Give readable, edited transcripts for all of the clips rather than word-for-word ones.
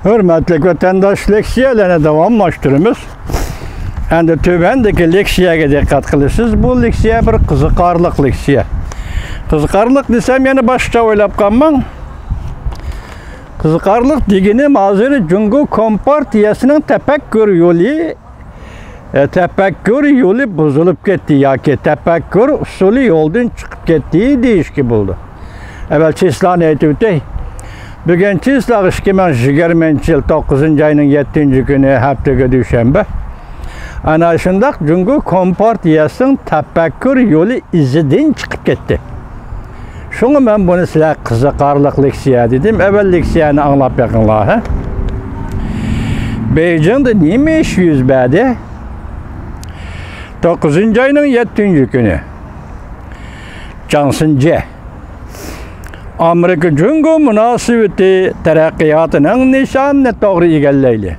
Hürmetli vatandaş, leksiyalarına davamlaştırımız. Endi tövendeki leksiyaga dikkat kılısız. Bu leksiya bir kızıkarlık leksiya. Kızıkarlık desem yani başta oylap kalmam. Kızıkarlık degeni hazır Cungo Kompartiyasının tefekkür yolu bozulup gitti yoki tefekkür usulü yoldan çıkıp gittiği deyişki buldu. Evvel çislani aytib o'tay. Bugun çisla 2020 yıl 9 ayının 7 günü haftaga dushanba. Ana shundaq Cungo Kompartiyasının tefekkür yolu izidan çıkıp gitti. Şunu ben bunu size kızıkarlık leksiya dedim. Evvel leksiyani anlap yakınlar. Beijing'de nime iş yüz berdi? 9 ayının 7 günü. Johnson C. Amerika Cungo münasebeti terakkiyatının nişanını doğru egalleydi.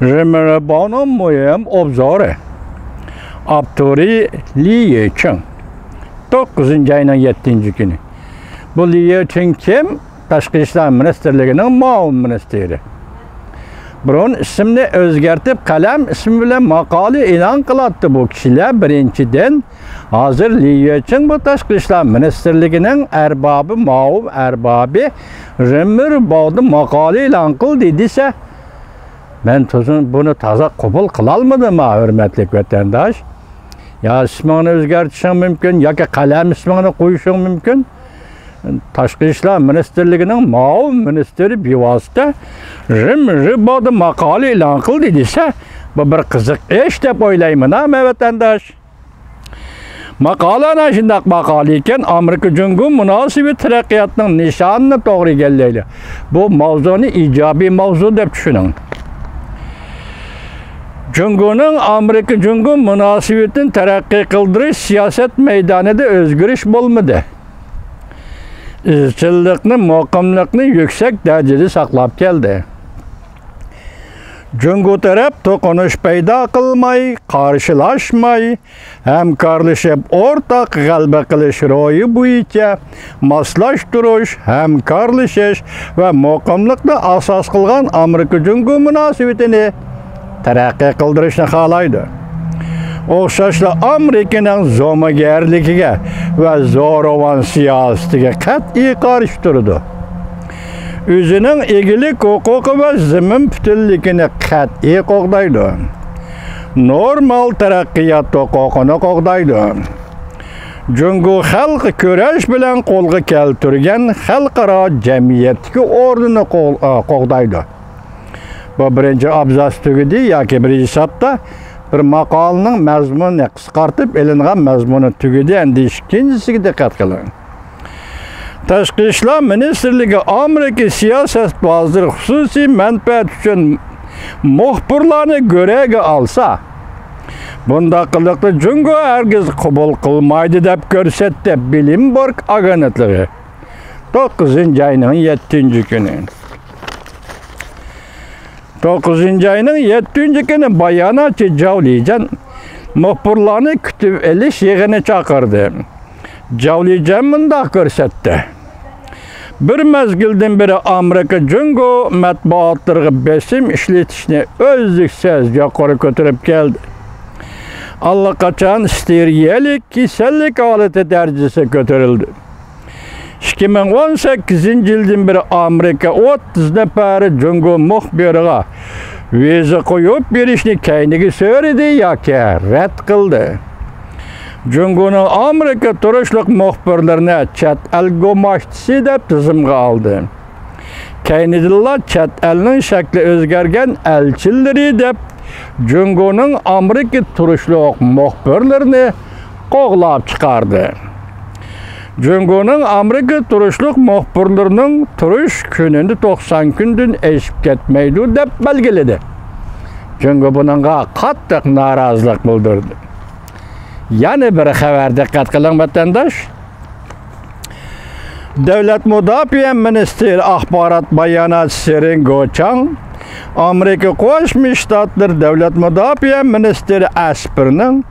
Rımbırbanın mühim obzorı. Abduri Li Yeqing. 9 ayının 7 günü. Bu Li Yeqing kim? Tashqi ishlar ministerligining muavin ministeri. Biron ismini o'zgartib qalam ismi bilan maqola e'lon qilyapti bu kishilar. Birinchidan hozir Li Yeqing bu tashqi ishlar ministerligining arbobi, muavin arbobi Rımbırban'da maqola e'lon qildi desa, men bunu toza qabul qila olmadim, hurmatli vatandosh. Ya ismini o'zgartirishing mumkin yoki qalam ismini qo'yishing mumkin. Tashqi ishlar ministerligining muavin ministeri bevosita Rımbırban'da maqola e'lon qildi desa, bu bir qiziq ish deb o'ylayman, vatandosh. Maqola ana shundaq maqola ekan, Amerika Cungo munosibati taraqqiyotining nishonini to'g'ri egallaydi. Bu mavzuni ijobiy mavzu deb tushuning. Cungo'nun Amerika Cungo munosabatini taraqqiy qildirish siyosat maydonida o'zgarish bo'lmadi. İzchillikni, muqimlikni yuksak darajada saqlab keldi. Cungo taraf to'qinish paydo qilmay, qarshilashmay, hamkorlashib o'rtaq g'alaba qilish ro'yi bo'yicha moslashtirish, hamkorlashish va muqimlikni asos qilgan Amerika Cungo munosabatini taraqqiy qildirishni xohlaydi. O'xshashla Amerikaning zo'magarligiga va zo'ravon siyosatiga qat'iy qarshi turdi. O'zining egilik huquqi va zamin butunligini qat'iy qo'g'daydi. Normal taraqqiyot huquqini qo'g'daydi. Cungo xalqi kurash bilan qo'lga keltirgan xalqaro jamiyatdagi o'rnini qo'g'daydi. Bu birinchi abzas tugidi yoki birinchi hisobda bir maqolaning mazmunini qisqartib elingan mazmuni tugidi, endi ikkinchisiga diqqat qiling. Tashqi ishlar ministerligi Amerika siyosat vaziri xususiy manfaat uchun muxbirlarni go'raga olsa, bunda qiliqni Cungo hargiz qabul qilmaydi deb ko'rsatdi Bloomberg agentligi 9 ayning 7 kuni. 9 ayının 7 günü bayanatçı Javlijan muxbirlarni kutib elish yig'ini chaqirdi. Javlijan bunday ko'rsatdi. Bir mezgildan beri Amerika Cungo matbuotlariga besim ishlatishni o'zliksiz yuqori ko'tarib keldi. Allaqachon steriyalik kasallik holati darajasiga ko'tarildi. 2018 yıldan beri Amerika 30 nafari Cungo muxbiriga viza qo'yib berishni kayniga so'radi yoki rad qildi. Cungo'ning Amerika turishliq muxbirlarini chet el go'mashtisi deb tizimga oldi. Kaynidillar chet elning shakli o'zgargan elchilari deb Cungo'ning Amerika turishliq muxbirlarini qo'g'lab chiqardi. Cungo'nun Amerika turuşluq muxbirlarining turush kunini 90 kundan eshib ketmaydi deb belgiladi. Cungo buningga qattiq norozilik bildirdi. Yana bir xabar diqqat qiling vatandosh. Davlat mudofaa ministri axborot bayonotchisi Ren Guochang Amerika Qo'shma Shtatlar Davlat Mudofaa ministri Asperning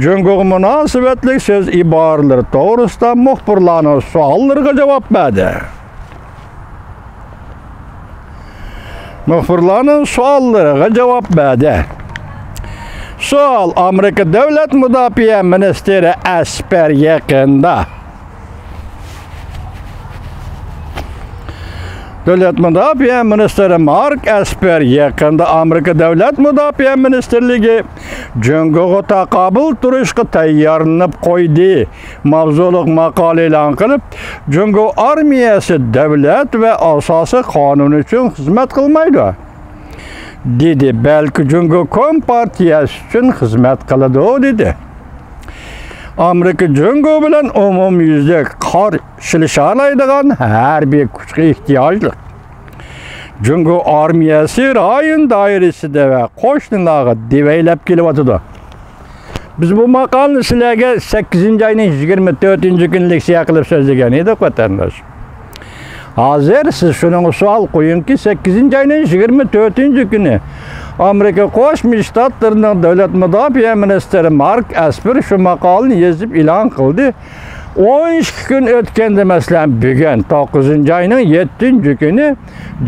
Cungo munosabatli so'z iboralari to'g'risida muxbirlarning savollariga javob berdi. Muxbirlarning savollariga javob berdi. Savol: Amerika Davlat Mudofaa ministri Esper yaqinda Davlat Mudofaa ministri Mark Esper yaqinda Amerika Davlat Mudofaa ministrligi Jungoga taqobil turishga tayyorlanib qo'ydi. Mavzuliq maqola e'lon qilib, Jungo armiyasi davlat va asosiy qonun uchun xizmat qilmaydi dedi. Belki Jungo Kompartiyasi uchun xizmat qiladi dedi. Amerika Jungo bilan umumyuzlik qarshilasha oladigan harbiy kuchga ehtiyojli. Jungo armiyasi rayon doirasida va qo'shnilarga devaylab kelyapti. Biz bu maqolani sizlarga 8-oyning 24-kuni leksiya qilib so'zlagan edik vatandosh. Hozir siz shuning savol qo'yingki, 8-oyning 24-kuni Amerika Qo'shma Shtatlarining davlat mudofaa ministri Mark Esper shu maqolani yozib e'lon qildi. 12 kun o'tganda, masalan, bugun 9-oyning 7-kuni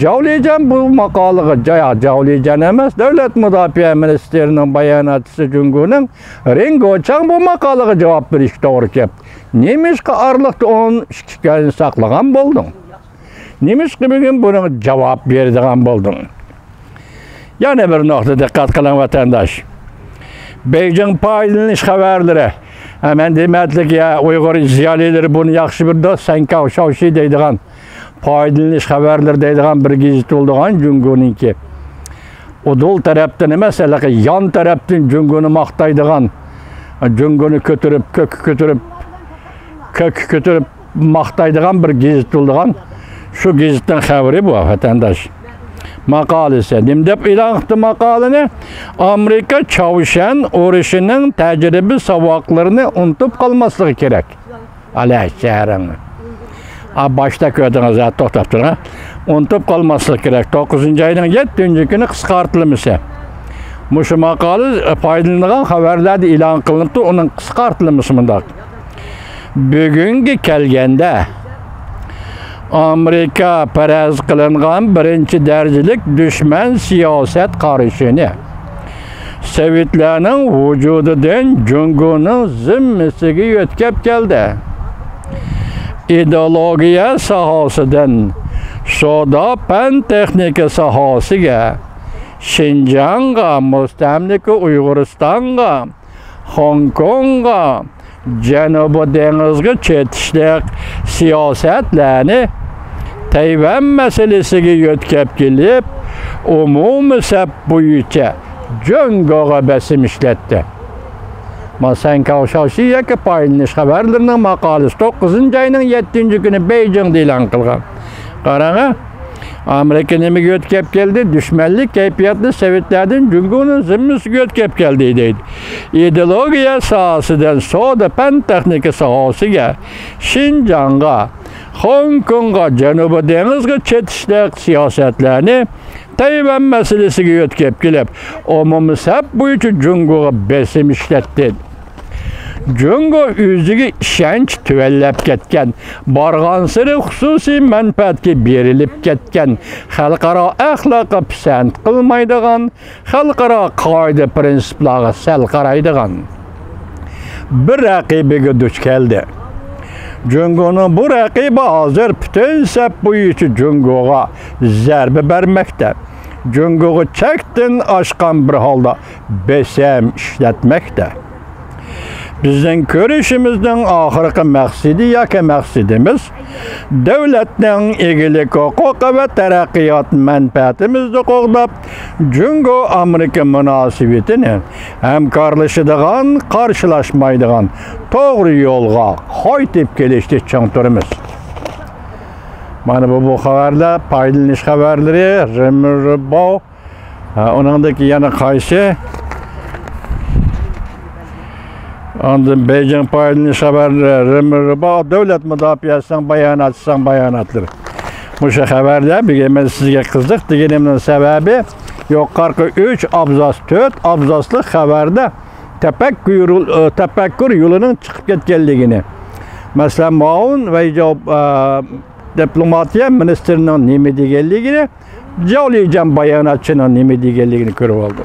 Javlijan bu maqolaga Javlijan emas, davlat mudofaa ministrining bayonotchisi Jungoning Ringochang bu maqolaga javob berishga to'g'ri keldi. Nemishqa arliqda 12 kun saqlagan bo'lding? Nemishqa bugun buni javob beradigan bo'lding? Yana bir nuqta diqqat qiling vatandosh. Beijing foydalanish xabarlari. Hemen demetlik ya Uyghur ziyalileri bunu yaxşı bir dost Sankav Şavşi deydiğen foydalanish xabarlar deydiğen bir gazete olduğun Jungo'nunki. O dol taraftan emas, yan taraftan Jungo'nu maqtaydigan, Jungo'nu kötürüp maqtaydigan bir gazete olduğun şu gazetenin xabari bu vatandaş. Maqolasi. Nimdep e'lon qildi maqolani? Amerika Chavshan urushining tajriba saboqlarini unutib qolmasligi kerak. Alaycharing. Boshda ko'rdingiz, to'xtab turing. Unutib qolmasligi kerak. 9-oyning 7-kuni qisqartirilmasi. Mushu maqola foydalanilgan xabarlarda e'lon qilinibdi, uning qisqartirilmasi bunday. Bugungi kelganda Amerika paraz qilingan birinchi darajalik dushman siyosat qarashini Sovetlarning vujudidan Jungoning zimmasiga yetkazib keldi. Ideologiya sohasidan savdo fan texnika sohasiga, Xinjiangga, mustamlika Uyg'uristonga, Hong Kongga, Janubiy dengizga chetishlik siyosatlarni Tayvan masalasiga yetkazib kelib, umumiy sap bo'yicha Jungoga bosim ishlatdi. Sankav Şavşi yoki foydalanish xabarlarining maqolasi 9-oyning 7-kuni Beijingda e'lon qilgan. Qarang, Amerika nimaga yetkazib keldi? Dushmanlik kayfiyatli Sovetlardan Jungoning zimmasiga yetkazib keldi deydi. Ideologiya sohasidan savdo fan texnika sohasiga, Xinjiangga, Hong Kongga, Janubiy dengizga chetishlik siyosatlarni Tayvan masalasiga yetkazib kelib, umumiy sap bo'yicha Jungoga bosim ishlatdi. Jungo o'ziga ishonch tuvallab ketgan, borgansiri xususiy manfaatga berilib ketgan, xalqaro axloqqa pisand qilmaydigan, xalqaro qoida prinsiplarga sal qaraydigan bir raqibiga duch keldi. Jungoning bu raqibi hozir butun sap bo'yicha Jungoga zarba bermoqda. Jungoga chekdan oshgan bir holda bosim ishlatmoqda. Bizning ko'rishimizning oxirgi maqsadi yoki maqsadimiz davlatning egilik huquqi va taraqqiyot manfaatimizni qo'g'dab, Jungo Amerika munosabatini hamkorlashadigan, qarshilashmaydigan to'g'ri yo'lga qo'yib kelishda chong turamiz. Mana bu xabarlar, foydalanish xabarlari, Rimribo, uningdagi yana qaysi Ondan Beijing foydalanish xabarlari, Rimribo davlat mudofaasining bayonotchisining Musha xabarda men sizga qiziq deganimning sababi yuqorqi 3 abzas 4 abzasli xabarda tafakkur yo'lining chiqib ketganligini. Masalan, Maun va diplomatiya ministrining nima deganligini, Joliycan bayanatçının nima deganligini ko'rib oldi.